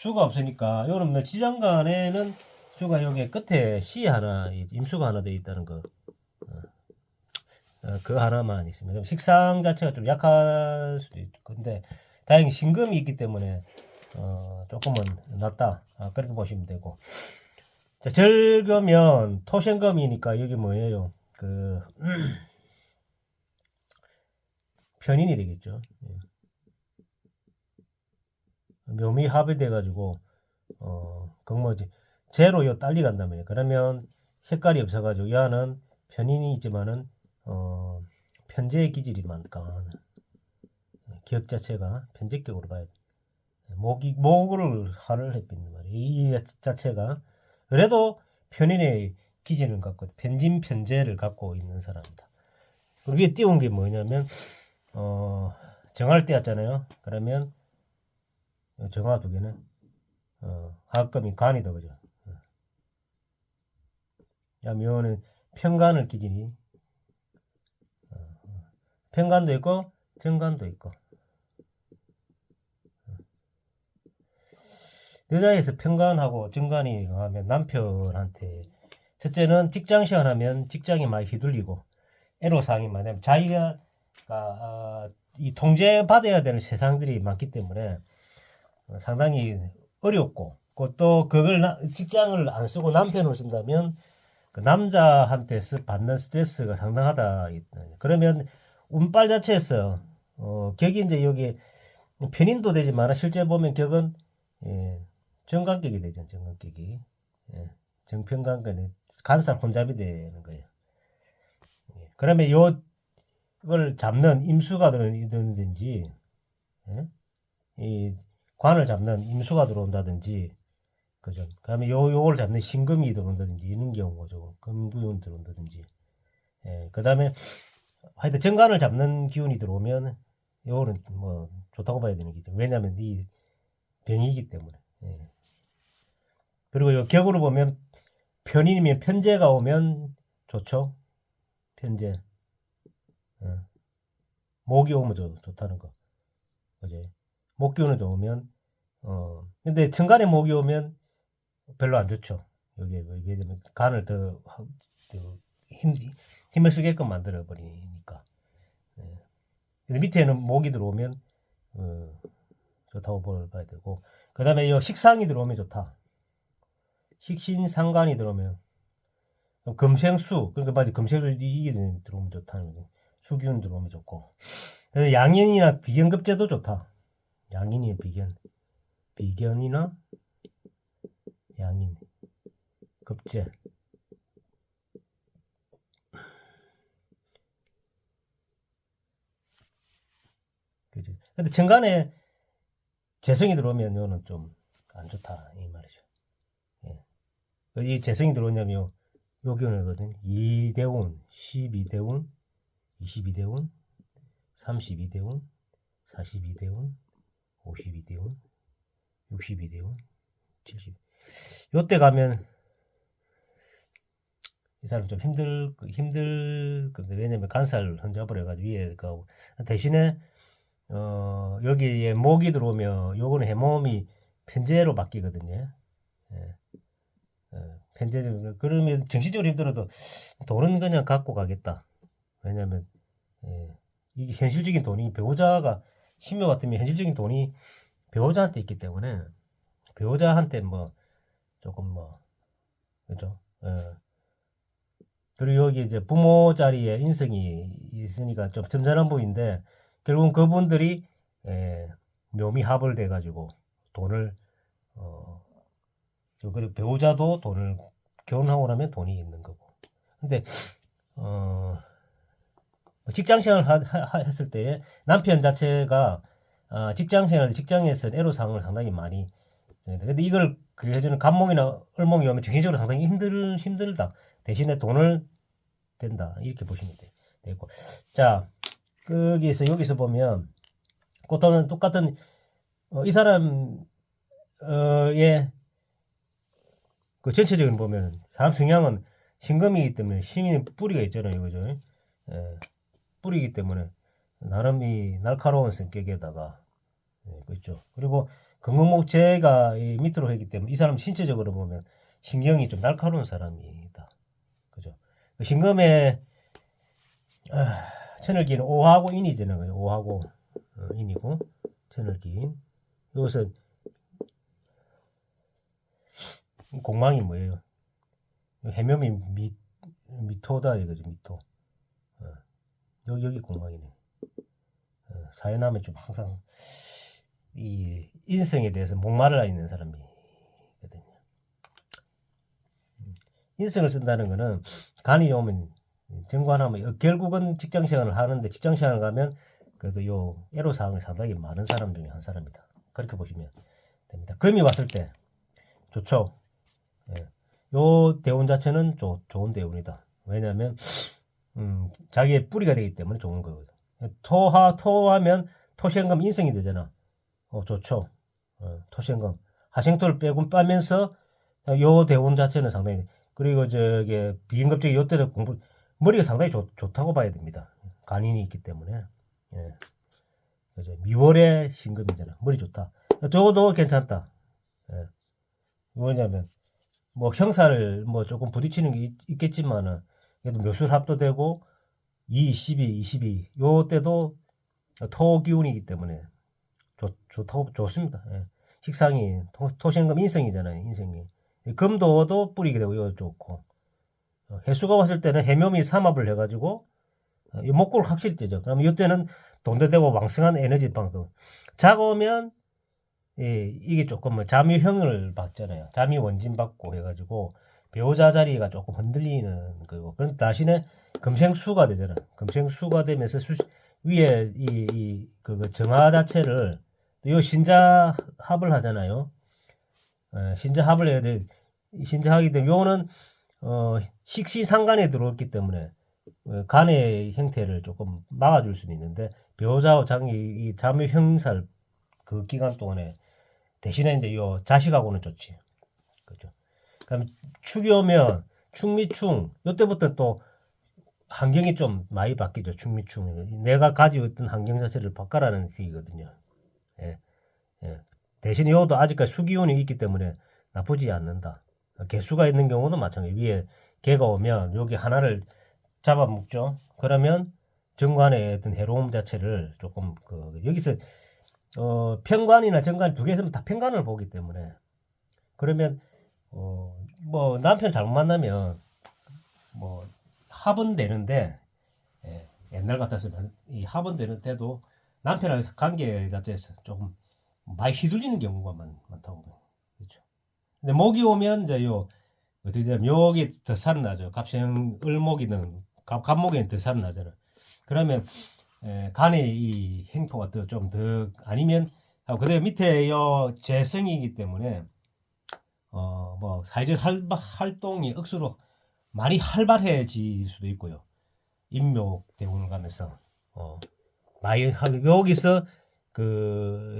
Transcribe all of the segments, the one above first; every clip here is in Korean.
수가 없으니까 요런 뭐 지장간에는 수가 여기 끝에 C 하나 임수가 하나 돼 있다는 거. 그 하나만 있습니다. 식상 자체가 좀 약할 수도 있고 근데 다행히 신금이 있기 때문에 조금은 낫다. 그렇게 보시면 되고. 자, 절교면 토생금이니까 여기 뭐예요? 그 편인이 되겠죠. 예. 묘미 합이 돼가지고 금모지 제로 요 딸리 간단 말이에요. 그러면 색깔이 없어가지고 얘는 편인이 있지만은 편제의 기질이 많까 기억 자체가 편제격으로 봐야 돼. 목을 화를 해빛는 말이에요. 이 자체가 그래도 편인의 기질을 갖고 편진 편제를 갖고 있는 사람이다. 그리고 위에 띄운 게 뭐냐면 정할 때였잖아요. 그러면 정화 두 개는 화금이 간이다 그죠. 야 묘는 편간을 기질이 편간도 있고 정간도 있고 여자에서 편간하고 정간이 하면 남편한테 첫째는 직장 시간하면 직장이 많이 휘둘리고 애로사항이 많으면 자기가 이 통제받아야 되는 세상들이 많기 때문에 상당히 어렵고 또 그걸 직장을 안 쓰고 남편을 쓴다면 그 남자한테 받는 스트레스가 상당하다. 그러면 운빨 자체에서 격이 이제 여기 편인도 되지만 실제 보면 격은 정관격이 되죠. 정관격이 정편관격은 간살 혼잡이 되는 거예요. 그러면 이걸 잡는 임수가 들어오든지 이 관을 잡는 임수가 들어온다든지 그죠. 그다음에 요걸 잡는 신금이 들어온다든지 이런 경우죠. 금기운 들어온다든지. 그다음에 하여튼 정관을 잡는 기운이 들어오면 요거는 뭐 좋다고 봐야 되는 거죠. 왜냐하면 이 병이기 때문에. 그리고 요 격으로 보면 편인이면 편제가 오면 좋죠. 편제. 목이 오면 좋다는 거. 그죠. 목 기운이 좋으면 근데 천간에 목이 오면 별로 안 좋죠. 여기에 간을 더 힘을 쓰게끔 만들어 버리니까. 근데 밑에는 목이 들어오면 좋다고 봐야 되고 그 다음에 이 식상이 들어오면 좋다. 식신상관이 들어오면 금생수 그러니까 맞아 금생수 이게 들어오면 좋다는 거죠. 수기운 들어오면 좋고 양인이나 비견급제도 좋다. 양인이 비견이나 양인 급제 그지. 근데 천간에 재성이 들어오면 요는 좀 안 좋다 이 말이죠. 이 재성이 들어오냐면 요 기운이거든. 2대운, 12대운, 22대운, 32대운, 42대운, 52대운, 62대운, 70. 요때 가면 이 사람 좀 힘들 건데 왜냐면 간살 혼잡버려가지고 위에 가고 대신에 여기에 목이 들어오면 요거는 해몸이 편제로 바뀌거든요. 편제적 그러면 정신적으로 힘들어도 돈은 그냥 갖고 가겠다. 왜냐면 이게 현실적인 돈이 배우자가 신묘 같으면 현실적인 돈이 배우자한테 있기 때문에 배우자한테 뭐 조금 뭐 그죠. 그리고 여기 이제 부모 자리에 인성이 있으니까 좀 점잖은 부인데 결국은 그분들이 묘미 합을 돼 가지고 돈을 그리고 배우자도 돈을 결혼하고 나면 돈이 있는 거고. 근데 직장 생활을 했을 때 남편 자체가 직장 생활 직장에서 애로사항을 상당히 많이 근데 이걸 그 해주는 간목이나 을목이 오면 정신적으로 상당히 힘들다. 대신에 돈을 된다. 이렇게 보시면 되고. 자, 여기서 보면 그것은 똑같은 이 사람의 그 전체적인 보면 사람 성향은 신금이기 때문에 힘이 뿌리가 있잖아요, 그죠? 뿌리기 때문에 나름 이 날카로운 성격에다가 그렇죠. 그리고 금강목재가 이 밑으로 했기 때문에 이 사람 신체적으로 보면 신경이 좀 날카로운 사람이다. 그죠? 그 신금의 천을기는 오하고 인이 되는 거죠. 오하고 인이고 천을기인. 이것은 공망이 뭐예요? 해묘미 미토다 이거죠. 미토. 여기 공망이네. 사연하면 좀 항상 이 인성에 대해서 목말라 있는 사람이거든요. 인성을 쓴다는 거는 간이 오면 정관하면 결국은 직장 생활을 하는데 직장 생활을 가면 그래도 요 애로사항이 상당히 많은 사람 중에 한 사람이다. 그렇게 보시면 됩니다. 금이 왔을 때 좋죠. 예. 요 대운 자체는 좋은 대운이다. 왜냐하면 자기의 뿌리가 되기 때문에 좋은 거거든. 토하면 토시행금 인성이 되잖아. 좋죠. 토시행금 하생토를 빼면서 요 대운 자체는 상당히 그리고 저게 비인급적이 요때도 공부 머리가 상당히 좋다고 봐야 됩니다. 간인이 있기 때문에. 예. 그죠. 미월의 신금이잖아. 머리 좋다. 저것도 괜찮다. 예. 뭐냐면 뭐 형사를 뭐 조금 부딪히는 게 있겠지만은 그래도 묘술합도 되고 22 요 때도 토 기운이기 때문에 좋습니다. 예. 식상이 토신금 인성이잖아요. 인성이 금도도 뿌리게 되고 이거 좋고 해수가 왔을 때는 해묘미 삼합을 해가지고 목골 확실히 떼죠. 그러면 이때는 돈대되고 왕성한 에너지 방송. 작으면 이게 조금 뭐 잠유형을 받잖아요. 잠이 원진 받고 해가지고 배우자 자리가 조금 흔들리는 거고. 그런 대신에 금생수가 되잖아. 금생수가 되면서 위에 그 정화 자체를 요 신자합을 하잖아요. 신자합을 해야 돼. 신자하기 때문에 요거는 식시상간에 들어왔기 때문에 간의 형태를 조금 막아줄 수는 있는데 배우자와 이 잠유 형살 그 기간 동안에 대신에 이제 요 자식하고는 좋지. 그죠? 그럼 축이 오면 축미충 요때부터 또 환경이 좀 많이 바뀌죠. 축미충 내가 가지고 있던 환경 자체를 바꿔라는 시기거든요. 예. 예. 대신 요도 아직까지 수기운이 있기 때문에 나쁘지 않는다. 개수가 있는 경우는 마찬가지. 위에 개가 오면 여기 하나를 잡아먹죠. 그러면 정관의 어떤 해로움 자체를 조금 여기서 편관이나 정관 두 개 있으면 다 편관을 보기 때문에 그러면 뭐 남편 잘못 만나면 뭐 합은 되는데 옛날 같았으면 이 합은 되는데도 남편하고 관계 자체에서 조금 많이 휘둘리는 경우가 많다고. 그렇죠. 근데 목이 오면 이제 어떻게 되면 묘기 더 살아나죠. 갑생 을목이는 갑목에는 더 살아나잖아. 그러면 간의 이 행포가 좀 더 아니면 그대로 밑에 요 재성이기 때문에 뭐 사회적 활동이 억수로 많이 활발해질 수도 있고요. 인묘 대운을 가면서 많이 여기서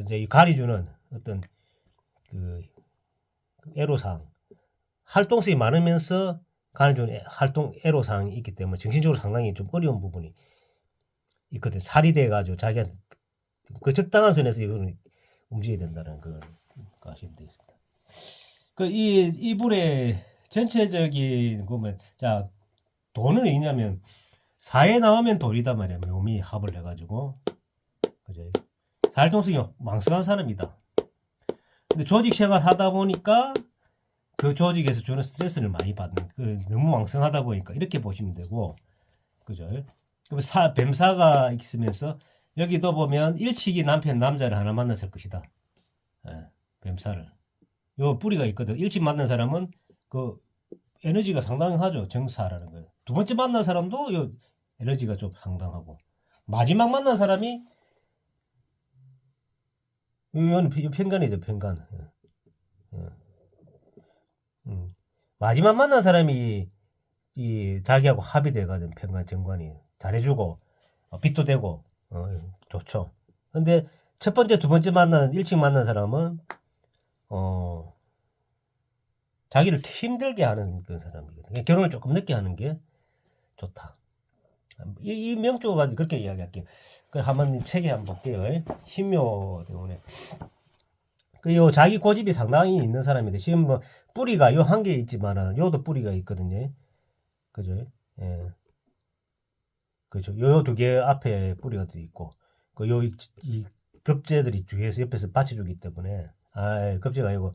이제 이 간이 주는 어떤 애로사항 활동성이 많으면서 간이 주는 활동 애로사항이 있기 때문에 정신적으로 상당히 좀 어려운 부분이 있거든. 살이 돼가지고 자기한테 그 적당한 선에서 이거는 움직여야 된다는 걸 아시면 되겠습니다. 이분의 전체적인 보면 자 돈은 있냐면 사에 나오면 돈이단 말이야. 묘미 합을 해가지고 그죠? 활동성이 왕성한 사람이다. 근데 조직 생활 하다 보니까 그 조직에서 주는 스트레스를 많이 받는 너무 왕성하다 보니까 이렇게 보시면 되고 그죠? 그럼 뱀사가 있으면서 여기도 보면 일찍이 남자를 하나 만났을 것이다. 뱀사를. 요 뿌리가 있거든. 일찍 만난 사람은 그 에너지가 상당하죠. 정사라는 거예요. 두 번째 만난 사람도 요 에너지가 좀 상당하고 마지막 만난 사람이 이건 편간이죠. 편간. 마지막 만난 사람이 이 자기하고 합의돼가지고 편간 정관이 잘해주고 빚도 되고 좋죠. 근데 첫 번째, 두 번째 일찍 만난 사람은 자기를 힘들게 하는 그런 사람이거든요. 결혼을 조금 늦게 하는 게 좋다. 이 명쪽을 가지고 그렇게 이야기할게요. 한번 책에 한번 볼게요. 신묘 때문에 요 자기 고집이 상당히 있는 사람인데 지금 뭐 뿌리가 요 한 개 있지만은 요도 뿌리가 있거든요. 그죠? 예. 그죠. 요 두 개 앞에 뿌리가 또 있고 이 급제들이 뒤에서 옆에서 받쳐주기 때문에 급제가 아니고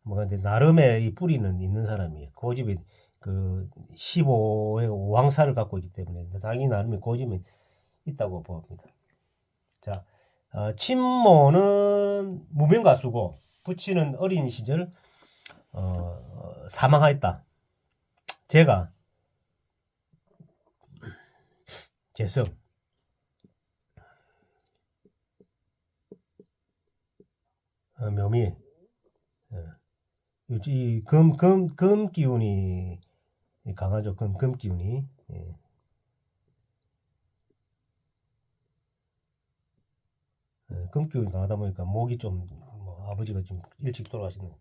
뭐 근데 나름의 이 뿌리는 있는 사람이에요. 고집이 그 15의 왕사를 갖고 있기 때문에 당연히 나름의 고집이 있다고 봅니다. 자, 친모는 무명 가수고 부친은 어린 시절 사망하였다. 제가 재성 묘미 금 기운이 강하죠. 금 기운이 예. 금 기운이 강하다 보니까 목이 좀 아버지가 좀 일찍 돌아가시는.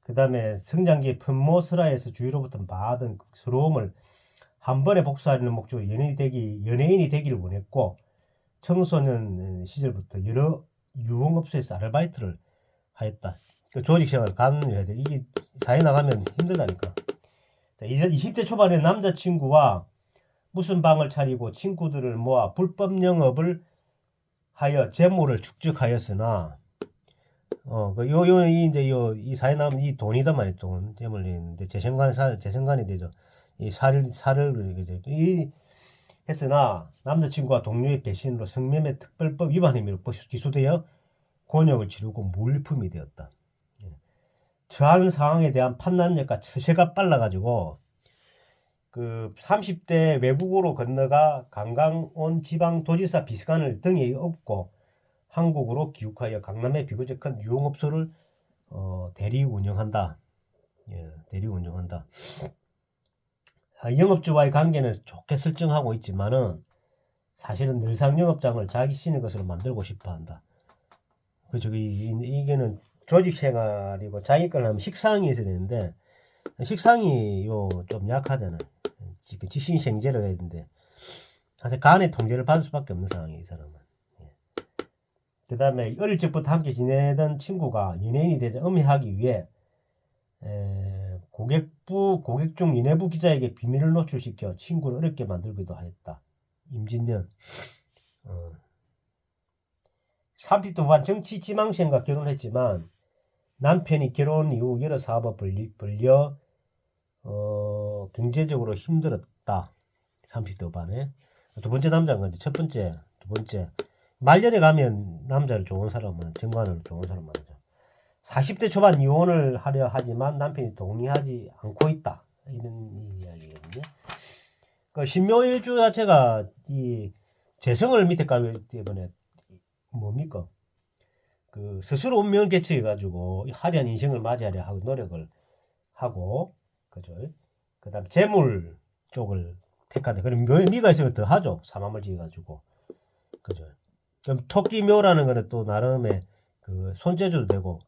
그 다음에 성장기 편모설화에서 주위로부터 받은 서러움을 한 번에 복수하려는 목적으로 연예인이 되기를 원했고 청소년 시절부터 여러 유흥업소에서 아르바이트를 하였다. 그 조직 생활을 가능해야 돼. 이게 사회 나가면 힘들다니까. 자, 20대 초반에 남자친구와 무슨 방을 차리고 친구들을 모아 불법 영업을 하여 재물을 축적하였으나 이 사회 나면 이 돈이다 말이야. 돈 재물 있는데 재생관이 되죠. 이 살을 이 했으나 남자친구와 동료의 배신으로 성매매 특별법 위반 혐의로 기소되어 곤욕을 치르고 물품이 되었다. 처한 상황에 대한 판단력과 처세가 빨라가지고 그 30대 외국으로 건너가 관광 온 지방도지사 비서관을 등에 업고 한국으로 귀국하여 강남의 비교적 큰 유흥업소를 대리 운영한다. 대리 운영한다. 영업주와의 관계는 좋게 설정하고 있지만은 사실은 늘상 영업장을 자기 신의 것으로 만들고 싶어 한다. 그렇죠. 이게는 조직 생활이고 자기 걸 하면 식상이 있어야 되는데 식상이 좀 약하잖아요. 지신생제를 해야 되는데 사실 간의 통제를 받을 수밖에 없는 상황이에요, 이 사람은. 그 다음에 어릴 적부터 함께 지내던 친구가 연예인이 되자 음해하기 위해 고객 중 연예부 기자에게 비밀을 노출시켜 친구를 어렵게 만들기도 하였다. 임진년 30대 후반 정치 지망생과 결혼했지만 남편이 결혼 이후 여러 사업을 벌려 경제적으로 힘들었다. 30대 후반에. 두 번째 남자인 건데 두 번째 말년에 가면 남자를 좋은 사람은 정관을 좋은 사람 만나죠. 40대 초반 이혼을 하려 하지만 남편이 동의하지 않고 있다. 이런 이야기거든요. 그 신묘일주 자체가 이 재성을 밑에 깔기 때문에 뭡니까? 그 스스로 운명을 개척해 가지고 화려한 인생을 맞이하려 하고 노력을 하고 그죠? 그다음 재물 쪽을 택하다. 그럼 묘미가 있으면 더 하죠. 사람을 지어 가지고 그죠? 그럼 토끼묘라는 거는 또 나름의 그 손재주도 되고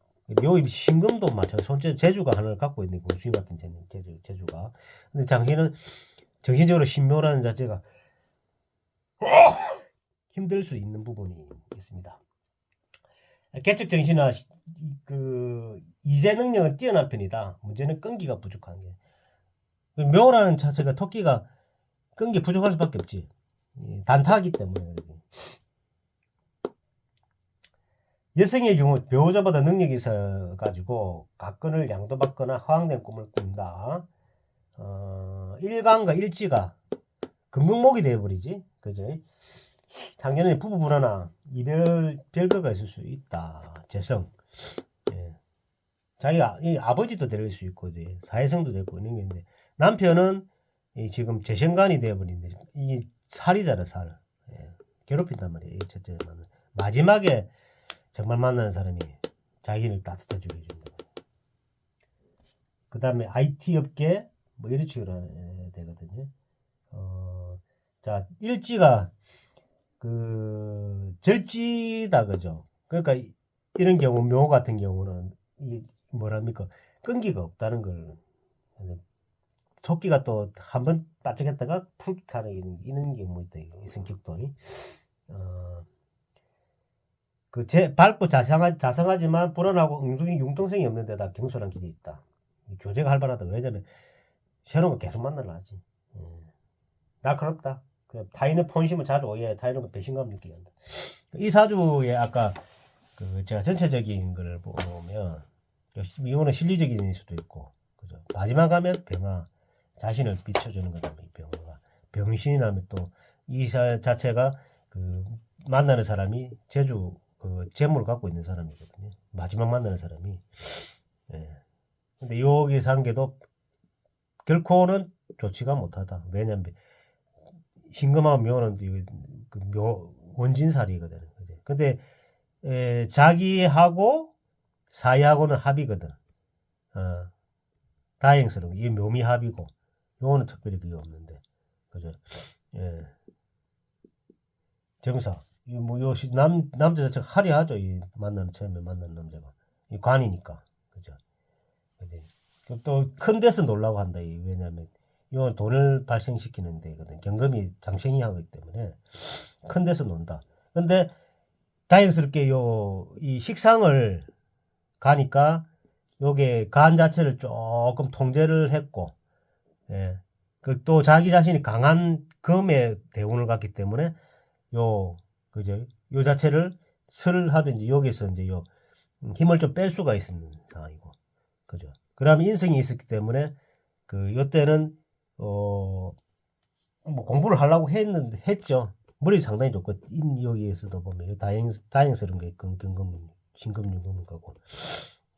묘 신금도 마찬가지 손재주 재주가 하나를 갖고 있는 공수인 같은 재주가. 근데 당신은 정신적으로 신묘라는 자체가 힘들 수 있는 부분이 있습니다. 개척 정신이나 그 이제 능력은 뛰어난 편이다. 문제는 끈기가 부족한 게. 묘라는 자체가 토끼가 끈기 부족할 수밖에 없지. 단타하기 때문에. 여성의 경우 배우자보다 능력이 있어 가지고 가건을 양도받거나 허황된 꿈을 꾼다. 일간과 일지가 금극목이 되어버리지. 그죠? 작년에 부부 불화나 이별 별거가 있을 수 있다. 재성. 예. 자기가 이 아버지도 될 수 있고 사회성도 되고 있는 게 있는데 남편은 지금 재생관이 되어버리는데 이 살이잖아 살. 예. 괴롭힌단 말이에요. 첫째 마지막에 정말 만나는 사람이 자기를 따뜻해주게 해준다. 그 다음에 IT 업계 뭐 이런 식으로 되거든요. 자 일지가 그 절지다 그죠. 그러니까 이런 경우 묘 같은 경우는 이 뭐랍니까 끈기가 없다는 걸 토끼가 또 한 번 빠져겠다가 푹 가는 이런 경우 있다 이 성격도. 밝고 자상하지만 불안하고 융통성이 없는 데다 경솔한 길이 있다. 교제가 활발하다. 왜냐면 새로운 거 계속 만나려 하지. 날카롭다. 타인의 본심을 자주 오해해. 타인의 배신감 느끼게 한다. 이 사주의 아까 제가 전체적인 걸 보면 이거는 실리적인 수도 있고, 그죠? 마지막 가면 병화, 자신을 비춰주는 거다. 이 병화가 병신이 나면 또 이 자체가 만나는 사람이 재물을 갖고 있는 사람이거든요. 마지막 만나는 사람이. 예. 근데 여기 산게도 결코는 좋지가 못하다. 왜냐면 신금하고 묘는 원진살이거든. 근데 자기하고 사이하고는 합이거든. 다행스러운 이 묘미 합이고, 요거는 특별히 그게 없는데, 그죠? 예. 정사. 남자 자체가 화려하죠. 처음에 만나는 남자가. 이 관이니까. 그죠? 또 큰 데서 놀라고 한다. 왜냐면, 이건 돈을 발생시키는 데거든. 경금이 장생이 하기 때문에 큰 데서 논다. 근데, 다행스럽게 이 식상을 가니까, 요게 간 자체를 조금 통제를 했고, 예. 또 자기 자신이 강한 금의 대운을 갖기 때문에, 그죠? 요 자체를 설을 하든지 여기서 이제 힘을 좀 뺄 수가 있는 상황이고, 그죠? 그 다음에 인성이 있었기 때문에, 요때는, 뭐 공부를 하려고 했죠. 머리 상당히 좋고, 여기에서도 보면, 다행스러운 게 경금, 신금, 유금인 거고,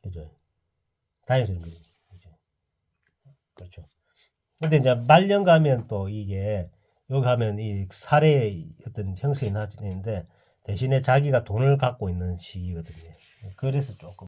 그죠? 다행스러운 게, 그죠? 그렇죠. 근데 이제 말년 가면 또 이게, 여기 하면 이 사례의 어떤 형성이 나타내는데 대신에 자기가 돈을 갖고 있는 시기거든요. 그래서 조금